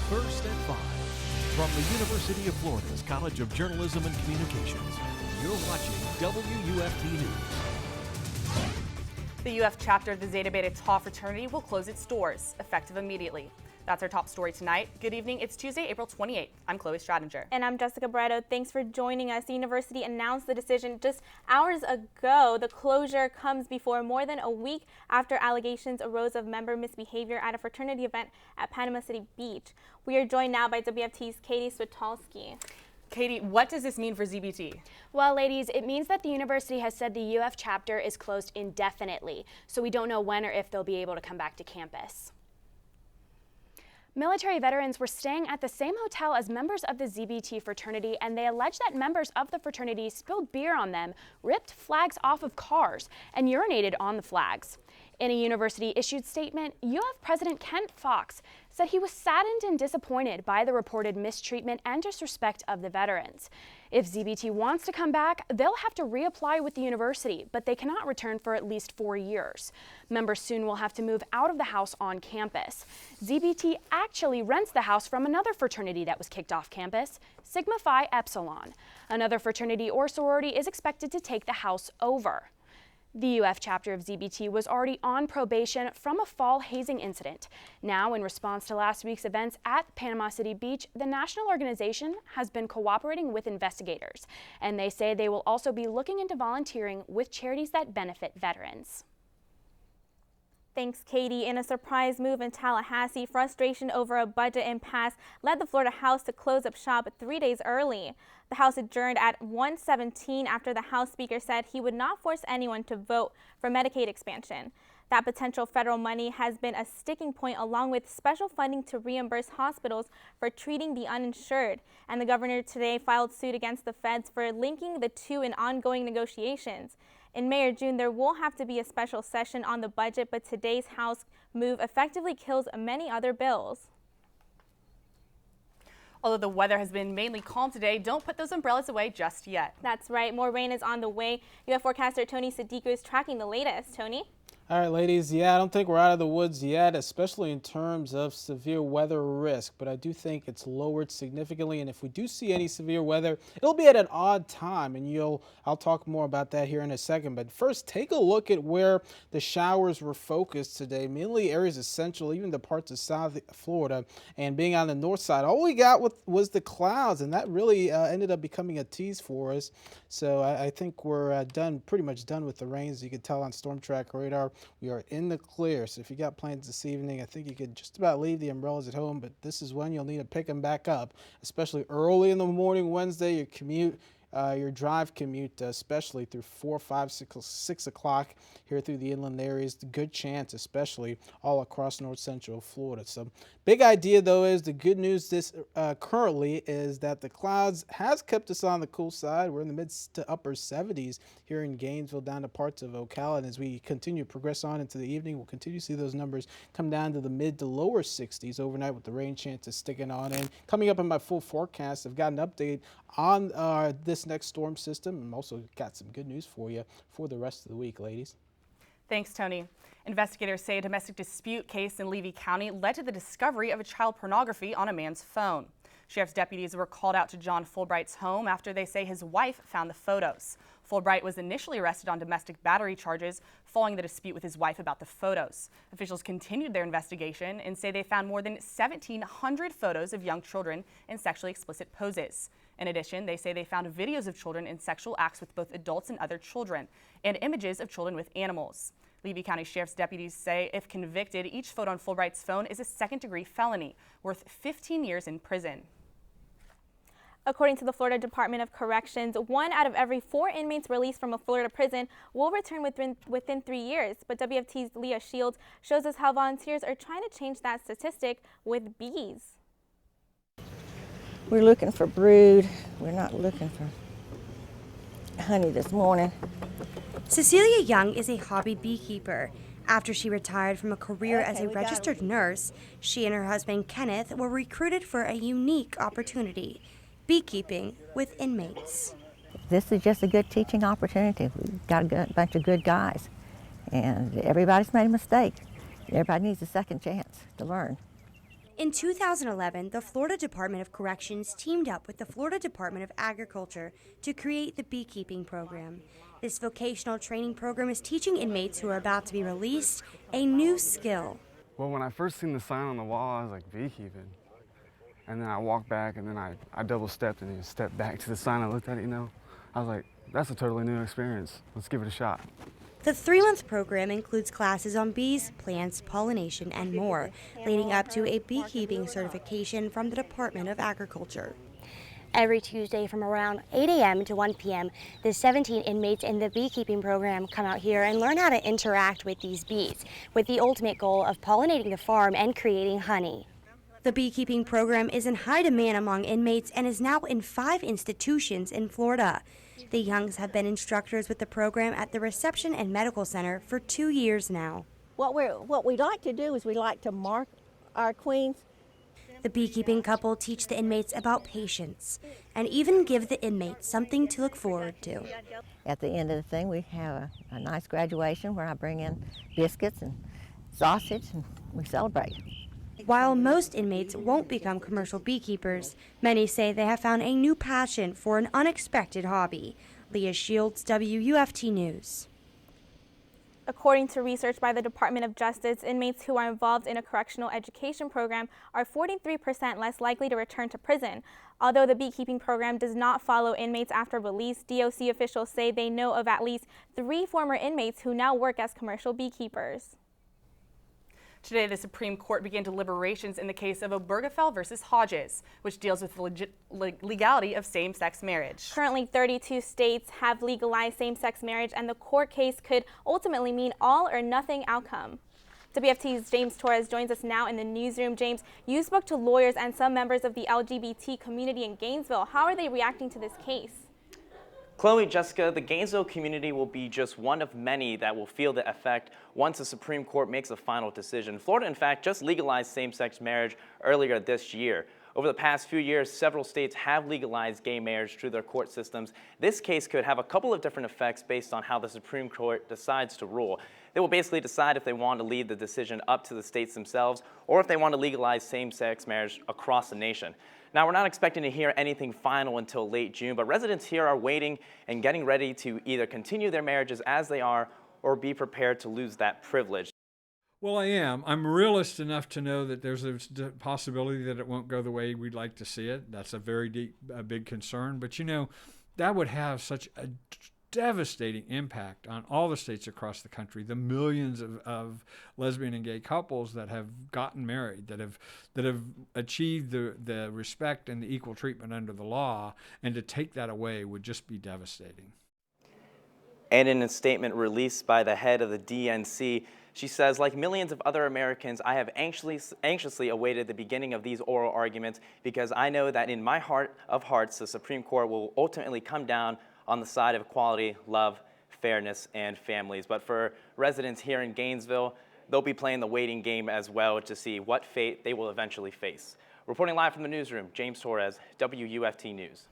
First at 5. From the University of Florida's College of Journalism and Communications, you're watching WUFT News. The UF chapter of the Zeta Beta Tau fraternity will close its doors, effective immediately. That's our top story tonight. Good evening. It's Tuesday, April 28th. I'm Chloe Stradinger. And I'm Jessica Barreto. Thanks for joining us. The university announced the decision just hours ago. The closure comes before more than a week after allegations arose of member misbehavior at a fraternity event at Panama City Beach. We are joined now by WFT's Katie Switolski. Katie, what does this mean for ZBT? Well, ladies, it means that the university has said the UF chapter is closed indefinitely, so we don't know when or if they'll be able to come back to campus. Military veterans were staying at the same hotel as members of the ZBT fraternity, and they allege that members of the fraternity spilled beer on them, ripped flags off of cars, and urinated on the flags. In a university-issued statement, UF President Kent Fox said he was saddened and disappointed by the reported mistreatment and disrespect of the veterans. If ZBT wants to come back, they'll have to reapply with the university, but they cannot return for at least 4 years. Members soon will have to move out of the house on campus. ZBT actually rents the house from another fraternity that was kicked off campus, Sigma Phi Epsilon. Another fraternity or sorority is expected to take the house over. The UF chapter of ZBT was already on probation from a fall hazing incident. Now, in response to last week's events at Panama City Beach, the national organization has been cooperating with investigators, and they say they will also be looking into volunteering with charities that benefit veterans. Thanks, Katie. In a surprise move in Tallahassee, frustration over a budget impasse led the Florida House to close up shop 3 days early. The House adjourned at 1:17 after the House Speaker said he would not force anyone to vote for Medicaid expansion. That potential federal money has been a sticking point, along with special funding to reimburse hospitals for treating the uninsured. And the governor today filed suit against the feds for linking the two in ongoing negotiations. In May or June, there will have to be a special session on the budget, but today's House move effectively kills many other bills. Although the weather has been mainly calm today, don't put those umbrellas away just yet. That's right. More rain is on the way. UF forecaster Tony Sadiku is tracking the latest. Tony? All right, ladies. Yeah, I don't think we're out of the woods yet, especially in terms of severe weather risk, but I do think it's lowered significantly. And if we do see any severe weather, it'll be at an odd time, and I'll talk more about that here in a second. But first, take a look at where the showers were focused today, mainly areas of central, even the parts of South Florida, and being on the north side. All we got was the clouds, and that really ended up becoming a tease for us. So I think we're pretty much done with the rains. You could tell on Storm Track radar. We are in the clear, so if you got plans this evening, I think you could just about leave the umbrellas at home, but this is when you'll need to pick them back up, especially early in the morning Wednesday, your drive commute, especially through 4, 5, 6 o'clock here through the inland areas. Good chance, especially all across north central Florida. So big idea, though, is the good news currently is that the clouds has kept us on the cool side. We're in the mid to upper 70s here in Gainesville, down to parts of Ocala. And as we continue to progress on into the evening, we'll continue to see those numbers come down to the mid to lower 60s overnight, with the rain chances sticking on in. Coming up in my full forecast, I've got an update on this next storm system, and also got some good news for you for the rest of the week, ladies. Thanks, Tony. Investigators say a domestic dispute case in Levy County led to the discovery of child pornography on a man's phone. Sheriff's deputies were called out to John Fulbright's home after they say his wife found the photos. Fulbright was initially arrested on domestic battery charges following the dispute with his wife about the photos. Officials continued their investigation and say they found more than 1,700 photos of young children in sexually explicit poses. In addition, they say they found videos of children in sexual acts with both adults and other children, and images of children with animals. Levy County Sheriff's deputies say if convicted, each photo on Fulbright's phone is a second-degree felony, worth 15 years in prison. According to the Florida Department of Corrections, 1 out of every 4 inmates released from a Florida prison will return within 3 years. But WFT's Leah Shields shows us how volunteers are trying to change that statistic with bees. We're looking for brood. We're not looking for honey this morning. Cecilia Young is a hobby beekeeper. After she retired from a career as a registered nurse, she and her husband Kenneth were recruited for a unique opportunity: beekeeping with inmates. This is just a good teaching opportunity. We've got a bunch of good guys, and everybody's made a mistake. Everybody needs a second chance to learn. In 2011, the Florida Department of Corrections teamed up with the Florida Department of Agriculture to create the beekeeping program. This vocational training program is teaching inmates who are about to be released a new skill. Well, when I first seen the sign on the wall, I was like, beekeeping. And then I walked back, and then I double-stepped and then stepped back to the sign. I looked at it, I was like, that's a totally new experience. Let's give it a shot. The 3-month program includes classes on bees, plants, pollination, and more, leading up to a beekeeping certification from the Department of Agriculture. Every Tuesday from around 8 a.m. to 1 p.m., the 17 inmates in the beekeeping program come out here and learn how to interact with these bees, with the ultimate goal of pollinating the farm and creating honey. The beekeeping program is in high demand among inmates and is now in 5 institutions in Florida. The Youngs have been instructors with the program at the Reception and Medical Center for 2 years now. What we like to do is we like to mark our queens. The beekeeping couple teach the inmates about patience and even give the inmates something to look forward to. At the end of the thing, we have a nice graduation where I bring in biscuits and sausage and we celebrate. While most inmates won't become commercial beekeepers, many say they have found a new passion for an unexpected hobby. Leah Shields, WUFT News. According to research by the Department of Justice, inmates who are involved in a correctional education program are 43% less likely to return to prison. Although the beekeeping program does not follow inmates after release, DOC officials say they know of at least 3 former inmates who now work as commercial beekeepers. Today, the Supreme Court began deliberations in the case of Obergefell versus Hodges, which deals with the legality of same-sex marriage. Currently, 32 states have legalized same-sex marriage, and the court case could ultimately mean all or nothing outcome. WFT's James Torres joins us now in the newsroom. James, you spoke to lawyers and some members of the LGBT community in Gainesville. How are they reacting to this case? Chloe, Jessica, the Gainesville community will be just one of many that will feel the effect once the Supreme Court makes a final decision. Florida, in fact, just legalized same-sex marriage earlier this year. Over the past few years, several states have legalized gay marriage through their court systems. This case could have a couple of different effects based on how the Supreme Court decides to rule. They will basically decide if they want to leave the decision up to the states themselves or if they want to legalize same-sex marriage across the nation. Now, we're not expecting to hear anything final until late June, but residents here are waiting and getting ready to either continue their marriages as they are or be prepared to lose that privilege. Well, I am. I'm realist enough to know that there's a possibility that it won't go the way we'd like to see it. That's a very big concern. But, that would have such a devastating impact on all the states across the country, the millions of lesbian and gay couples that have gotten married, that have achieved the respect and the equal treatment under the law, and to take that away would just be devastating. And in a statement released by the head of the DNC, she says, like millions of other Americans, I have anxiously awaited the beginning of these oral arguments because I know that in my heart of hearts, the Supreme Court will ultimately come down on the side of equality, love, fairness, and families. But for residents here in Gainesville, they'll be playing the waiting game as well to see what fate they will eventually face. Reporting live from the newsroom, James Torres, WUFT News.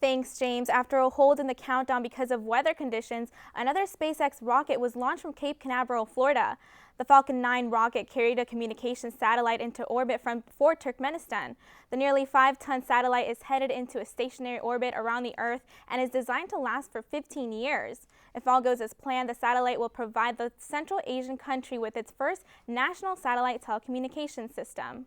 Thanks, James. After a hold in the countdown because of weather conditions, another SpaceX rocket was launched from Cape Canaveral, Florida. The Falcon 9 rocket carried a communications satellite into orbit for Turkmenistan. The nearly 5-ton satellite is headed into a stationary orbit around the Earth and is designed to last for 15 years. If all goes as planned, the satellite will provide the Central Asian country with its first national satellite telecommunications system.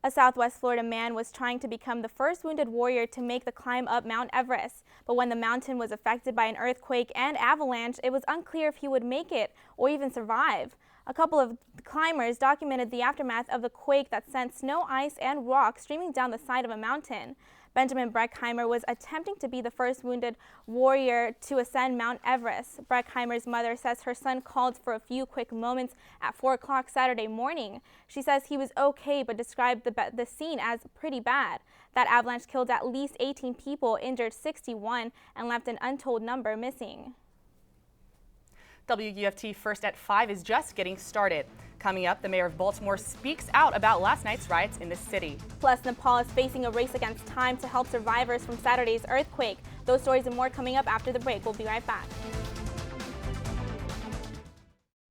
A Southwest Florida man was trying to become the first wounded warrior to make the climb up Mount Everest. But when the mountain was affected by an earthquake and avalanche, it was unclear if he would make it or even survive. A couple of climbers documented the aftermath of the quake that sent snow, ice, and rock streaming down the side of a mountain. Benjamin Breckheimer was attempting to be the first wounded warrior to ascend Mount Everest. Breckheimer's mother says her son called for a few quick moments at 4 o'clock Saturday morning. She says he was okay, but described the scene as pretty bad. That avalanche killed at least 18 people, injured 61, and left an untold number missing. WUFT First at 5 is just getting started. Coming up, the mayor of Baltimore speaks out about last night's riots in the city. Plus, Nepal is facing a race against time to help survivors from Saturday's earthquake. Those stories and more coming up after the break. We'll be right back.